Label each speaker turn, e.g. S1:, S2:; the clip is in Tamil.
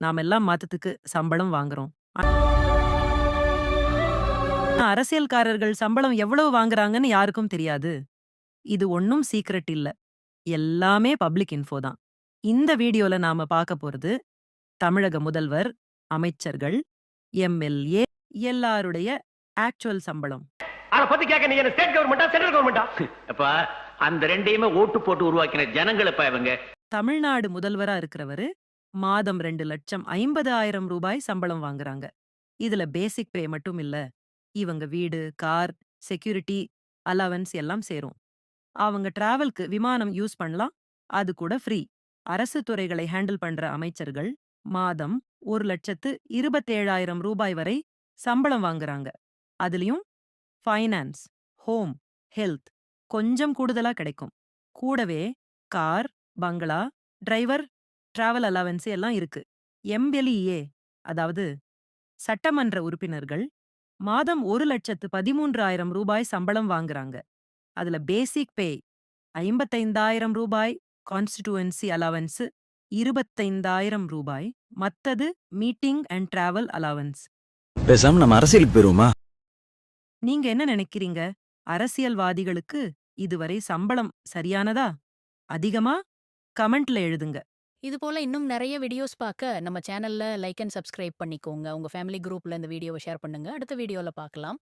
S1: நாமெல்லாம் மாத்தத்துக்கு சம்பளம் வாங்குறோம். ஆனா அரசியல்காரர்கள் சம்பளம் எவ்வளவு வாங்குறாங்கன்னு யாருக்கும் தெரியாது. இது ஒண்ணும் சீக்ரெட் இல்ல. எல்லாமே பப்ளிக் இன்ஃபோ தான். இந்த வீடியோல நாம பார்க்க போறது தமிழக முதல்வர், அமைச்சர்கள், எம்எல்ஏ எல்லாருடைய ஆக்சுவல் சம்பளம்.
S2: அத பத்தி கேட்க நீ என்ன ஸ்டேட் கவர்மெண்டா சென்ட்ரல் கவர்மெண்டா?
S3: அப்பா அந்த ரெண்டையுமே ஓட்டு போட்டு உருவாக்கின ஜனங்களப்பா இவங்க.
S1: தமிழ்நாடு முதல்வரா இருக்கிறவரு மாதம் 2,50,000 ரூபாய் சம்பளம் வாங்குறாங்க. இதுல பேசிக் பே மட்டும் இல்ல. இவங்க வீடு, கார், செக்யூரிட்டி, அலவன்ஸ் எல்லாம் சேரும். அவங்க டிராவல்க்கு விமானம் யூஸ் பண்ணலாம். அது கூட ஃப்ரீ. அரசு துறைகளை ஹேண்டில் பண்ற அமைச்சர்கள் மாதம் 1,27,000 ரூபாய் வரை சம்பளம் வாங்குறாங்க. அதுலயும் ஃபைனான்ஸ், ஹோம், ஹெல்த் கொஞ்சம் கூடுதலா கிடைக்கும். கூடவே கார், பங்களா, டிரைவர், டிராவல் அலவன்ஸ் எல்லாம் இருக்கு. எம்எல்ஏ அதாவது சட்டமன்ற உறுப்பினர்கள் மாதம் 1,13,000 ரூபாய் சம்பளம் வாங்குறாங்க. அதுல பேசிக் பே 55,000 ரூபாய், கான்ஸ்டிடியூவன்சி அலவன்ஸ் 25,000 ரூபாய், மத்தது மீட்டிங் அண்ட் டிராவல் அலவன்ஸ்.
S4: பேசாம நம்ம அரசியலுக்கு போயிருவோமா?
S1: நீங்க என்ன நினைக்கிறீங்க? அரசியல்வாதிகளுக்கு இதுவரை சம்பளம் சரியானதா? அதிகமா? கமெண்ட்ல எழுதுங்க.
S5: இது போல இன்னும் நிறைய வீடியோஸ் பார்க்க நம்ம சேனல்ல லைக் அண்ட் சப்ஸ்கிரைப் பண்ணிக்கோங்க. உங்க ஃபேமிலி குரூப்ல இந்த வீடியோவை ஷேர் பண்ணுங்க. அடுத்த வீடியோல பார்க்கலாம்.